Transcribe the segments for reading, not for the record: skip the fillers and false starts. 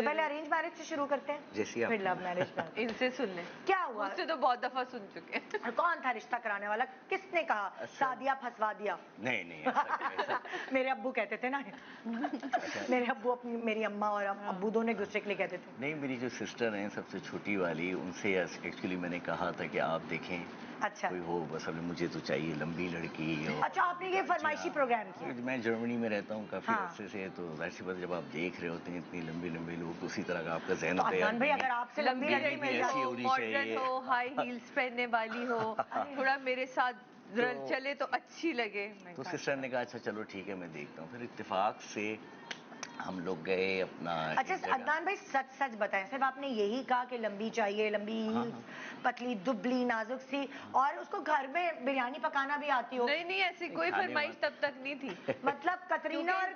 तो पहले arrange marriage से शुरू करते हैं, जैसे फिर लव मैरिज का। इनसे सुन ले, क्या हुआ? मुझसे तो बहुत दफा सुन चुके हैं। कौन था रिश्ता कराने वाला? किसने कहा सादिया फंसवा दिया? नहीं नहीं ऐसा मेरे अब्बू कहते थे ना। मेरे अब्बू अपनी, मेरी अम्मा और अब्बू दोनों एक दूसरे के लिए कहते थे। नहीं, मेरी जो सिस्टर है सबसे छोटी वाली, उनसे एक्चुअली मैंने कहा था कि आप देखें अच्छा कोई हो, बस अभी मुझे तो चाहिए लंबी लड़की। अच्छा, आपने ये फरमाइशी प्रोग्राम किया? मैं जर्मनी में रहता हूँ काफी हाँ। अरसे से, तो वैसे बात जब आप देख रहे होते हैं इतनी लंबी लंबी लोग, तो उसी तरह का आपका जहन तो अदनान भाई, अगर आपसे लंबी लड़की मिल ऐसी जाए, होनी मॉडर्न चाहिए। हो, हाई हील्स पहनने वाली हो, थोड़ा मेरे साथ चले तो अच्छी लगे। तो सिस्टर ने कहा अच्छा चलो ठीक है मैं देखता हूँ। फिर इत्तेफाक से हम लोग गए अपना। अच्छा अदनान भाई, सच सच बताएं, सिर्फ आपने यही कहा कि लंबी चाहिए, लंबी पतली दुबली नाजुक सी, और उसको घर में बिरयानी पकाना भी आती हो? नहीं नहीं, ऐसी कोई फरमाइश तब तक नहीं थी। मतलब कतरीना और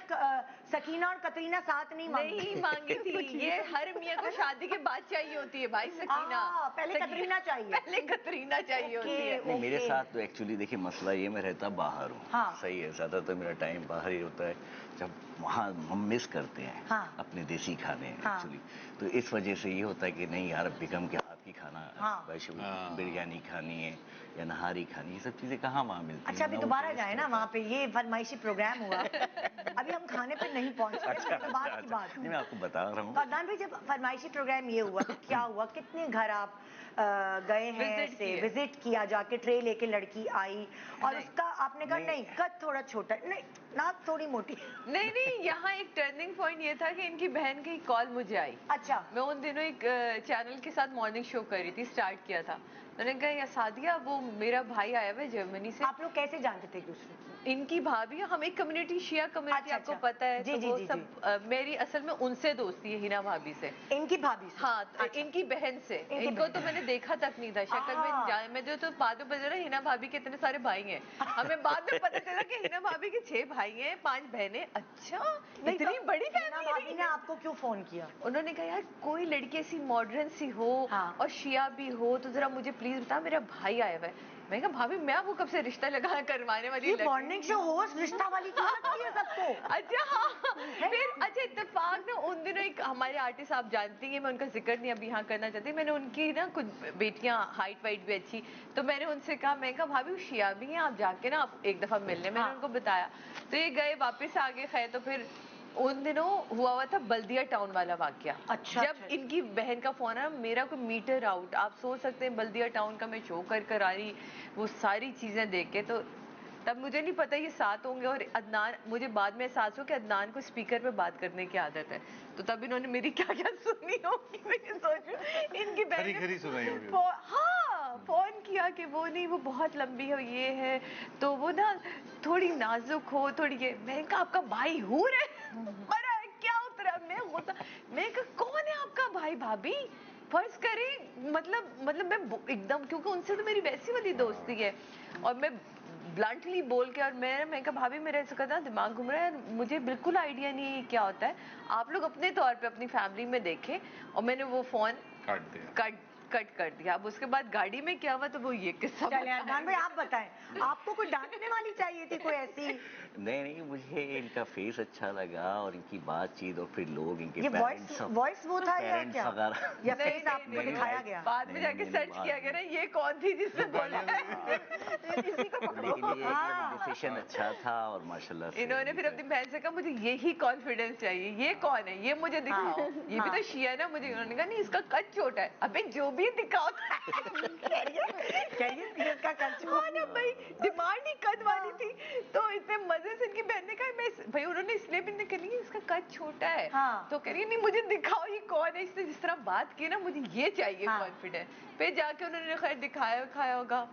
सकीना और कतरीना साथ नहीं मांगी थी। ये हर मियाँ को शादी के बाद चाहिए होती है भाई, सकीना। पहले कतरीना चाहिए, पहले कतरीना चाहिए होती है। नहीं, मेरे साथ तो एक्चुअली देखिए मसला ये, मैं रहता बाहर हूँ। हाँ। सही है, ज्यादातर मेरा टाइम बाहर ही होता है। जब वहाँ हम मिस करते हैं अपने देसी खाने एक्चुअली, तो इस वजह से ये होता है कि नहीं यार, बेगम के हाथ की खाना, बिरयानी खानी है या नहारी खानी, ये सब चीजें कहाँ वहाँ मिलती हैं। अच्छा अभी दोबारा जाए ना वहाँ पे, ये फरमाइशी प्रोग्राम हुआ। अभी हम खाने पे नहीं पहुँचे। अच्छा, तो बात की बात नहीं, मैं आपको बता रहा हूँ। अदनान भाई, जब फरमाइशी प्रोग्राम ये हुआ, क्या हुआ, कितने घर आप गए हैं, विजिट किया, जाके ट्रे लेके लड़की आई, और उसका आपने कहा नहीं कद थोड़ा छोटा, नहीं नाक थोड़ी मोटी? नहीं नहीं, यहाँ एक टर्निंग पॉइंट ये था कि इनकी बहन की कॉल मुझे आई। अच्छा। मैं उन दिनों एक चैनल के साथ मॉर्निंग शो कर रही थी, स्टार्ट किया था। मैंने कहा या सादिया, वो मेरा भाई आया हुआ है जर्मनी से। आप लोग कैसे जानते थे एक दूसरे? इनकी भाभी, हम एक कम्युनिटी, शिया कम्युनिटी, आपको पता है, जी, तो जी, वो जी, सब मेरी असल में उनसे दोस्ती है, हिना भाभी से। इनकी भाभी से? हाँ, इनकी बहन से। इनको तो मैंने देखा तक नहीं था, शक्ल में मैं तो बाद में पता चला हिना भाभी के इतने सारे भाई हैं। हमें बाद में पता चला कि हिना भाभी के 6 भाई हैं, 5 बहनें। अच्छा, इतनी बड़ी फैमिली। भाभी ने आपको क्यों फोन किया? उन्होंने कहा यार कोई लड़की ऐसी मॉडर्न सी हो और शिया भी हो, तो जरा मुझे प्लीज बता, मेरा भाई आया हुआ है। मैं कहा भाभी, मैं आपको कब से रिश्ता लगा करवाने वाली? मॉर्निंग शो होस्ट रिश्ता वाली क्यों लगती है सबको? अच्छा हाँ, फिर अच्छा इत्तेफाक ना उन दिनों एक हमारे आर्टिस्ट, आप जानती हैं, मैं उनका जिक्र नहीं अभी यहाँ करना चाहती, मैंने उनकी ना कुछ बेटियां हाइट वाइट भी अच्छी, तो मैंने उनसे कहा, मैं कहा भाभी वो शिया भी हैं, आप जाके ना आप एक दफा मिलने। मैंने उनको बताया, तो ये गए, वापस आ गए। खैर, तो फिर उन दिनों हुआ था बल्दिया टाउन वाला वाकया। अच्छा, जब इनकी बहन का फोन आया, मेरा कोई मीटर आउट, आप सोच सकते हैं, बल्दिया टाउन का मैं शो कर आ रही, वो सारी चीजें देख के, तो तब मुझे नहीं पता ये साथ होंगे। और अदनान, मुझे बाद में एहसास हो कि अदनान को स्पीकर पे बात करने की आदत है, तो तब इन्होंने मेरी क्या क्या सुनी होगी, मैं सोचूं इनकी बहन सुनाई होगी। हाँ, फोन किया कि वो नहीं, वो बहुत लंबी है, ये है, तो वो ना थोड़ी नाजुक हो, थोड़ी ये। मैंने कहा आपका भाई हूर है? मरा है क्या? उतरा मैं गुस्सा। मैं कहा कौन है आपका भाई? भाभी फर्ज करें, मतलब मैं एकदम, क्योंकि उनसे तो मेरी वैसी वाली दोस्ती है, और मैं ब्लंटली बोल के, और मैं कहा भाभी मेरा ऐसा करना दिमाग घूम रहा है, मुझे बिल्कुल आइडिया नहीं है क्या होता है, आप लोग अपने तौर पे अपनी फैमिली में देखें। और मैंने वो फोन कट कर दिया। अब उसके बाद गाड़ी में क्या हुआ, तो वो ये किस्सा। चलिए अदनान भाई आप बताएं, आपको कोई डांटने वाली चाहिए थी कोई ऐसी? नहीं, मुझे इनका फेस अच्छा लगा और इनकी बातचीत, और फिर लोग इनके ये वॉइस वो था या क्या, या फेस आपको दिखाया गया? बाद में जाके सर्च किया गया ना, ये कौन थी जिसने बोला इसी को पकड़ो। डिसीजन अच्छा था, और माशाल्लाह से इन्होंने फिर अपनी बहन से कहा मुझे यही कॉन्फिडेंस चाहिए, ये कौन है, ये मुझे दिखाओ। ये भी तो शिया ना, मुझे उन्होंने कहा नहीं इसका कद छोटा है। अबे जो भी दिखाओ। इसका कद छोटा भाई, डिमांड ही कद वाली थी, तो इतने मजे से इनकी बहन ने कहा, मैं भाई उन्होंने इसलिए भी नहीं करी, इसका कद छोटा है। तो कह रही नहीं मुझे दिखाओ ये कौन है, इसने जिस तरह बात की ना, मुझे ये चाहिए कॉन्फिडेंस। फिर जाके उन्होंने खैर दिखाया खाया होगा,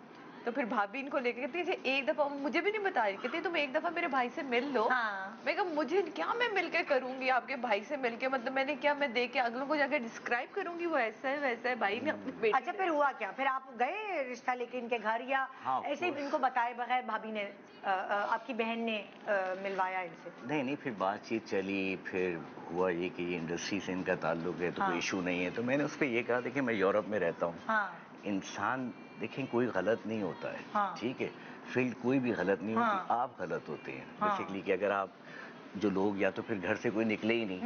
तो फिर भाभी इनको लेके कहती है एक दफा, मुझे भी नहीं बता रही, कहती तुम एक दफा मेरे भाई से मिल लो। मैं कहा मुझे क्या, मैं मिलके करूंगी आपके भाई से मिलके, मतलब मैंने क्या, मैं देख के अगलों को जाकर डिस्क्राइब करूंगी वो ऐसा है वैसा है, भाई ने अपनी बेटी। अच्छा फिर हुआ क्या? फिर आप गए रिश्ता लेके इनके घर, या ऐसे ही इनको बताए बगैर भाभी ने, आपकी बहन ने मिलवाया इनसे? नहीं, फिर बातचीत चली, फिर हुआ ये कि ये इंडस्ट्री से इनका ताल्लुक है, तो कोई इशू नहीं है। तो मैंने उस पर ये कहा, देखिए मैं यूरोप में रहता हूँ, इंसान देखें कोई गलत नहीं होता है, ठीक है, फील्ड कोई भी गलत नहीं होती, आप गलत होते हैं बेसिकली, कि अगर आप जो लोग या तो फिर घर से कोई निकले ही नहीं,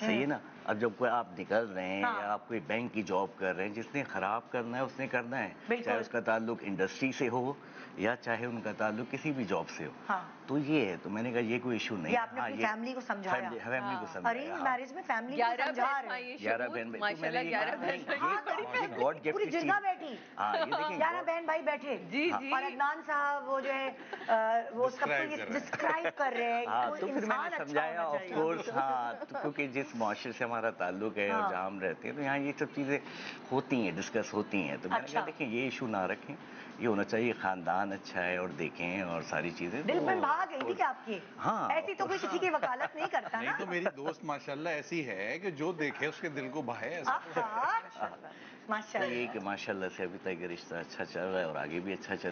सही है ना, अब जब कोई आप निकल रहे हैं या आप कोई बैंक की जॉब कर रहे हैं, जिसने खराब करना है उसने करना है, चाहे उसका ताल्लुक इंडस्ट्री से हो या चाहे उनका ताल्लुक किसी भी जॉब से हो। तो ये है, तो मैंने कहा ये कोई इशू नहीं है। आपने अपनी फैमिली को समझाया, फैमिली को समझाया। अरेंज मैरिज में फैमिली को समझा रहे हैं। 11 बहन भाई, तो मैंने ये कहा गॉड गिफ्ट पूरी जिरगा बैठी। हाँ, ये देखिए 11 बहन भाई बैठे जी जी, और अदनान साहब वो जो है वो सबको डिस्क्राइब कर रहे हैं। हाँ, तो फिर मैंने समझाया ऑफ कोर्स। हाँ, तो क्योंकि जिस मुआशरे से हमारा ताल्लुक है और जहाँ हम रहते हैं, तो यहाँ ये सब चीजें होती हैं, डिस्कस होती हैं। तो मैंने कहा देखिए ये इशू ना रखें, ये होना चाहिए खानदान अच्छा है और देखें और सारी चीजें। दिल में भाग गई थी क्या आपकी? हाँ, ऐसी तो कोई किसी की वकालत नहीं करता ना। नहीं तो मेरी दोस्त माशाल्लाह ऐसी है कि जो देखे उसके दिल को भाए ऐसा। माशाल्लाह। ये कि माशाल्लाह से अभी तक रिश्ता अच्छा चल रहा है और आगे भी अच्छा चले।